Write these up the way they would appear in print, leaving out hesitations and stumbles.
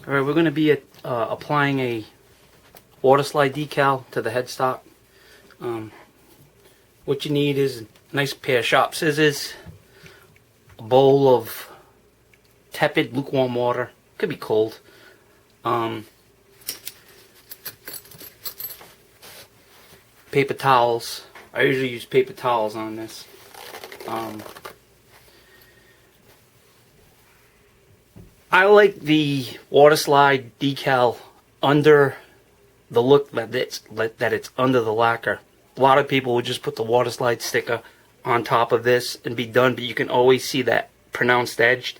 Alright, we're going to be applying a waterslide decal to the headstock. What you need is a nice pair of sharp scissors, a bowl of tepid lukewarm water, could be cold, paper towels. I usually use paper towels on this. I like the waterslide decal under the look that it's under the lacquer. A lot of people would just put the waterslide sticker on top of this and be done, but you can always see that pronounced edge.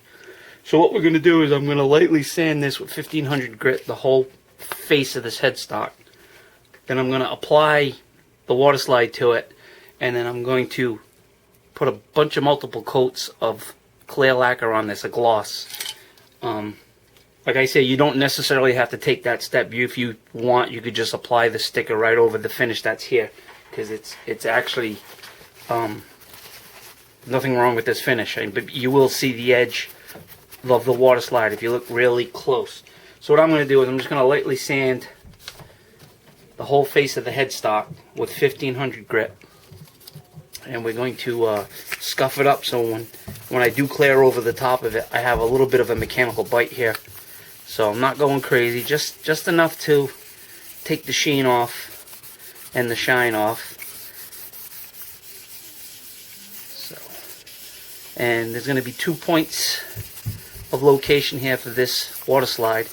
So what we're going to do is I'm going to lightly sand this with 1500 grit, the whole face of this headstock. Then I'm going to apply the waterslide to it, and then I'm going to put a bunch of multiple coats of clear lacquer on this, a gloss. Like I say, you don't necessarily have to take that step. If you want, you could just apply the sticker right over the finish that's here, because it's actually nothing wrong with this finish. But you will see the edge of the water slide if you look really close. So what I'm going to do is I'm just going to lightly sand the whole face of the headstock with 1500 grit, and we're going to scuff it up so when I do clear over the top of it, I have a little bit of a mechanical bite here. So I'm not going crazy, just enough to take the sheen off and the shine off. So, and there's going to be 2 points of location here for this water slide.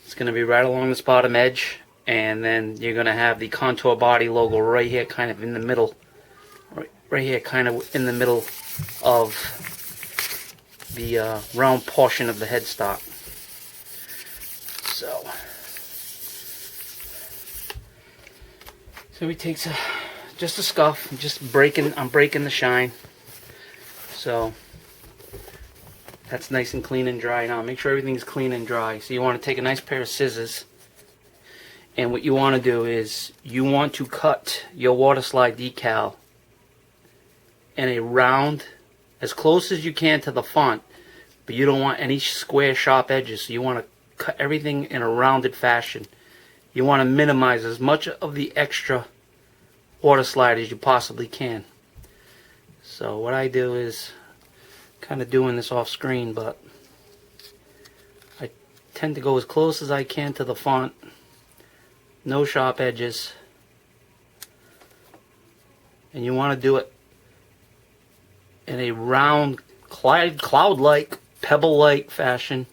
It's going to be right along this bottom edge, and then you're going to have the contour body logo right here, kind of in the middle. Right here, kind of in the middle of the round portion of the headstock. So he takes just a scuff, I'm breaking the shine. So that's nice and clean and dry. Now make sure everything's clean and dry. So you want to take a nice pair of scissors, and what you want to do is you want to cut your waterslide decal in a round, as close as you can to the font, but you don't want any square sharp edges. So you want to cut everything in a rounded fashion. You want to minimize as much of the extra water slide as you possibly can. So what I do is kind of doing this off screen, but I tend to go as close as I can to the font. No sharp edges. And you want to do it in a round, cloud-like, pebble-like fashion.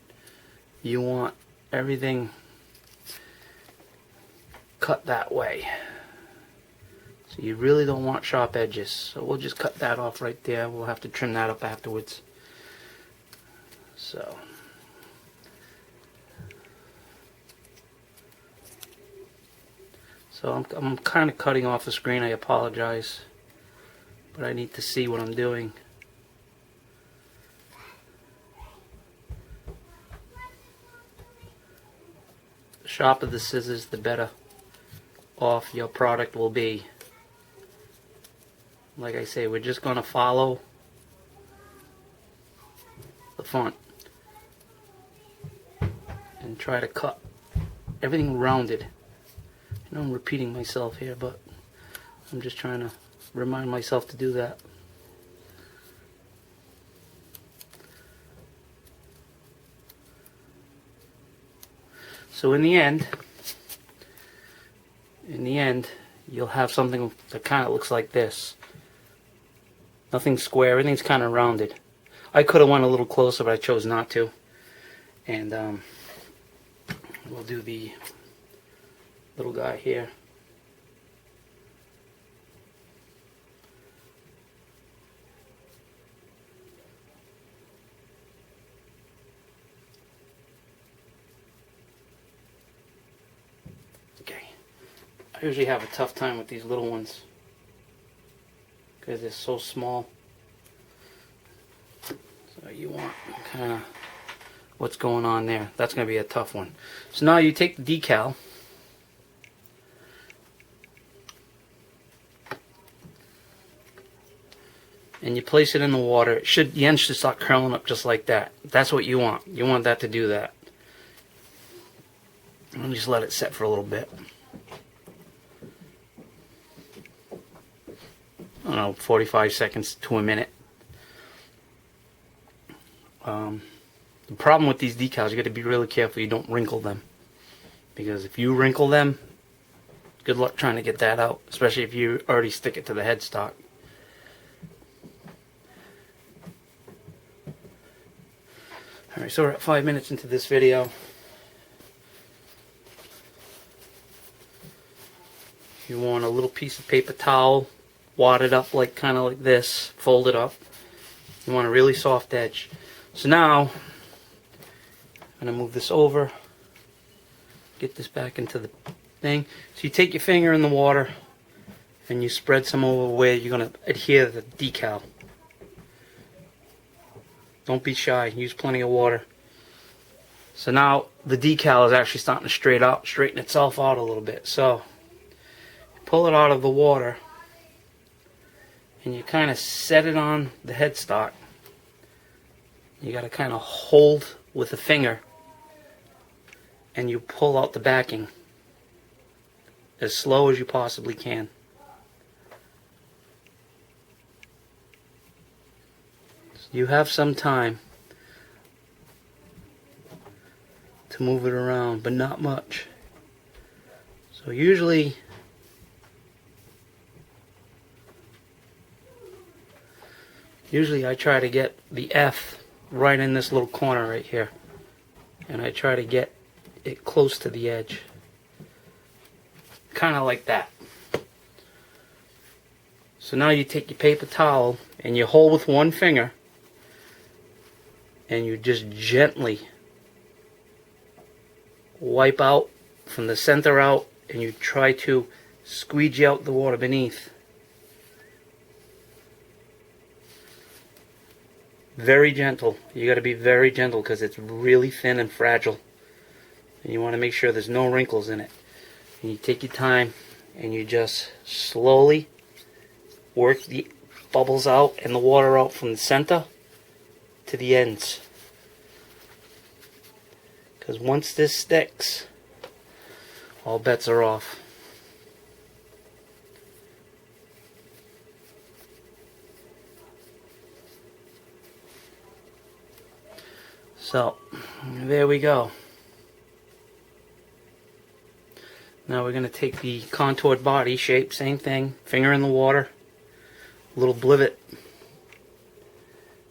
You want everything cut that way. So you really don't want sharp edges. So we'll just cut that off right there. We'll have to trim that up afterwards. So I'm kind of cutting off the screen. I apologize, but I need to see what I'm doing. The sharper the scissors, the better off your product will be. Like I say, we're just going to follow the font and try to cut everything rounded. I know I'm repeating myself here, but I'm just trying to remind myself to do that. So in the end, you'll have something that kind of looks like this. Nothing square, everything's kind of rounded. I could have went a little closer, but I chose not to. And we'll do the little guy here. I usually have a tough time with these little ones because they're so small. So you want kind of what's going on there. That's going to be a tough one. So now you take the decal and you place it in the water. The end should start curling up just like that. That's what you want. You want that to do that. And just let it set for a little bit. I don't know, 45 seconds to a minute. The problem with these decals, you got to be really careful you don't wrinkle them, because if you wrinkle them, good luck trying to get that out, especially if you already stick it to the headstock. Alright, so we're at 5 minutes into this video. You want a little piece of paper towel, wad it up like kind of like this, fold it up. You want a really soft edge. So now I'm going to move this over, get this back into the thing. So you take your finger in the water and you spread some over where you're going to adhere the decal. Don't be shy, use plenty of water. So now the decal is actually starting to straighten itself out a little bit. So pull it out of the water and you kind of set it on the headstock. You got to kind of hold with the finger and you pull out the backing as slow as you possibly can. You have some time to move it around, but not much. So usually I try to get the F right in this little corner right here, and I try to get it close to the edge, kind of like that. So now you take your paper towel and you hold with one finger and you just gently wipe out from the center out, and you try to squeegee out the water beneath. Very gentle. You got to be very gentle because it's really thin and fragile. And you want to make sure there's no wrinkles in it. And you take your time and you just slowly work the bubbles out and the water out from the center to the ends. Because once this sticks, all bets are off. So, there we go. Now we're going to take the contoured body shape, same thing, finger in the water, little blivet.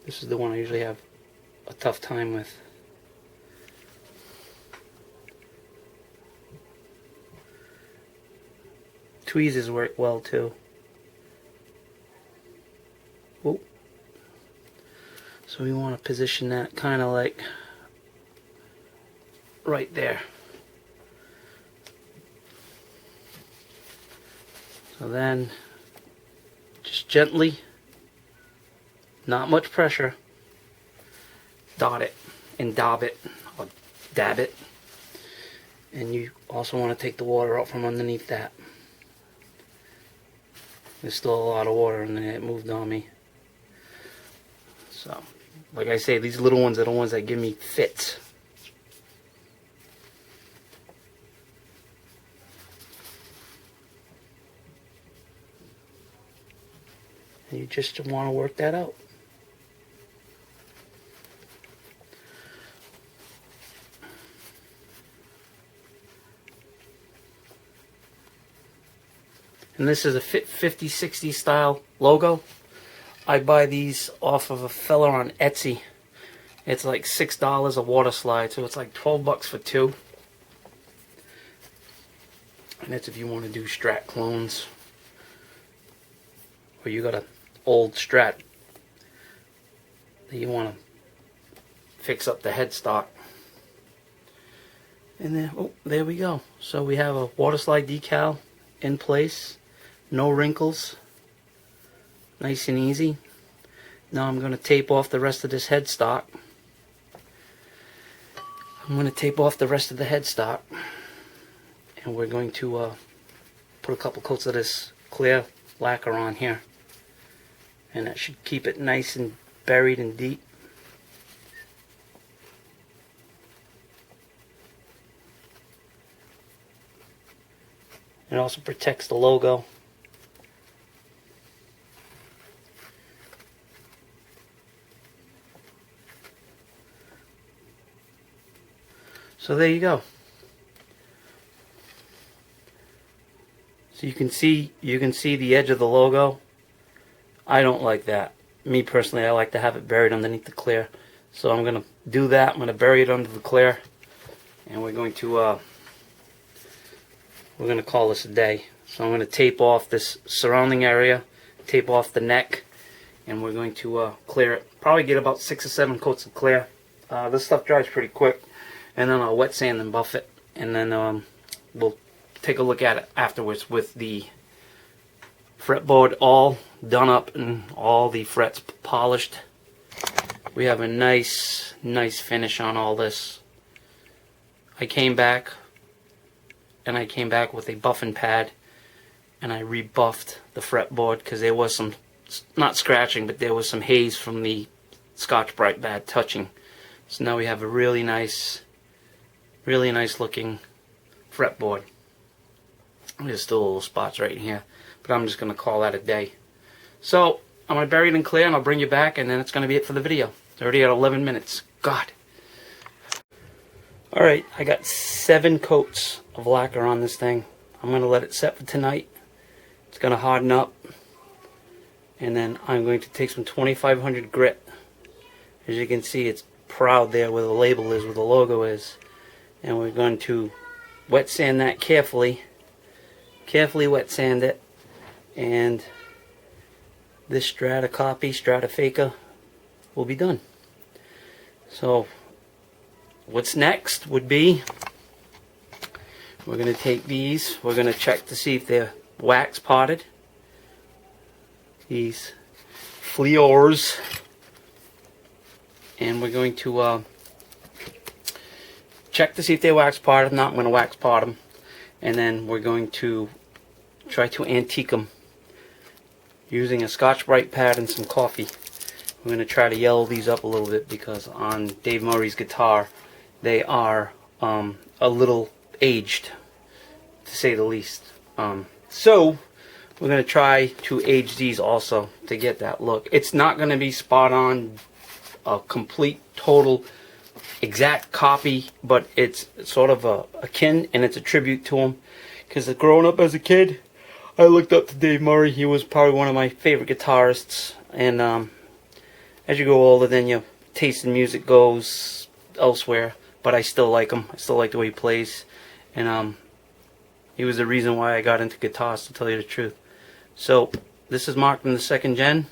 This is the one I usually have a tough time with. Tweezers work well too. Whoa. So we want to position that kind of like right there. So then just gently, not much pressure, dot it and dab it or dab it. And you also want to take the water out from underneath that. There's still a lot of water in there. It moved on me. So, like I say, these little ones are the ones that give me fits. And you just want to work that out. And this is a 50-60 style logo. I buy these off of a fella on Etsy. It's like $6 a water slide, so it's like 12 bucks for two. And that's if you want to do strat clones, or you got an old strat that you want to fix up the headstock. And then, oh, there we go. So we have a water slide decal in place. No wrinkles. Nice and easy. Now I'm going to tape off the rest of this headstock. I'm going to tape off the rest of the headstock. And we're going to put a couple coats of this clear lacquer on here. And that should keep it nice and buried and deep. It also protects the logo. So there you go. So you can see the edge of the logo. I don't like that. Me personally, I like to have it buried underneath the clear. So I'm going to do that. I'm going to bury it under the clear, and we're going to call this a day. So I'm going to tape off this surrounding area, tape off the neck, and we're going to clear it. Probably get about 6 or 7 coats of clear. This stuff dries pretty quick, and then I'll wet sand and buff it, and then we'll take a look at it afterwards with the fretboard all done up and all the frets polished. We have a nice finish on all this. I came back with a buffing pad, and I rebuffed the fretboard because there was some, not scratching, but there was some haze from the Scotch-Brite pad touching. So now we have a really nice looking fretboard. There's still little spots right here, but I'm just going to call that a day. So I'm going to bury it in clear, and I'll bring you back, and then it's going to be it for the video. It's already at 11 minutes. God. Alright, I got 7 coats of lacquer on this thing. I'm going to let it set for tonight. It's going to harden up, and then I'm going to take some 2500 grit. As you can see, it's proud there where the label is, where the logo is. And we're going to wet sand that carefully wet sand it, and this strata faker will be done. So what's next would be, we're going to take these, we're going to check to see if they're wax potted, these fleors, and we're going to check to see if they're wax potted. If not, I'm going to wax pot them, and then we're going to try to antique them using a Scotch-Brite pad and some coffee. We're going to try to yellow these up a little bit because on Dave Murray's guitar they are a little aged, to say the least. So we're going to try to age these also to get that look. It's not going to be spot on, a complete, total, exact copy, but it's sort of akin, and it's a tribute to him. Because growing up as a kid, I looked up to Dave Murray. He was probably one of my favorite guitarists, and as you grow older, then your taste in music goes elsewhere. But I still like him. I still like the way he plays, and he was the reason why I got into guitars, to tell you the truth. So this is marked in the 2nd gen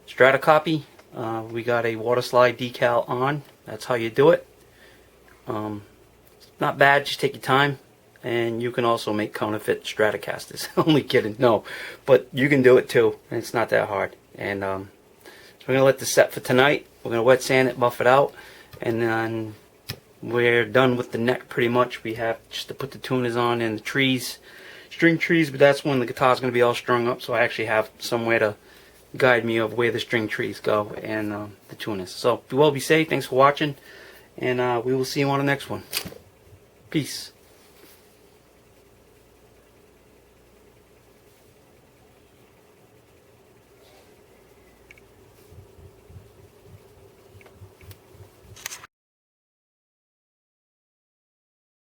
Strata copy. We got a waterslide decal on. That's how you do it. Not bad. Just take your time. And you can also make counterfeit Stratocasters. Only kidding. No. But you can do it too. And it's not that hard. And so we're going to let this set for tonight. We're going to wet sand it, buff it out. And then we're done with the neck pretty much. We have just to put the tuners on and the trees. String trees, but that's when the guitar's going to be all strung up. So I actually have somewhere to guide me of where the string trees go and the tuners. So be well, be safe. Thanks for watching. And we will see you on the next one. Peace.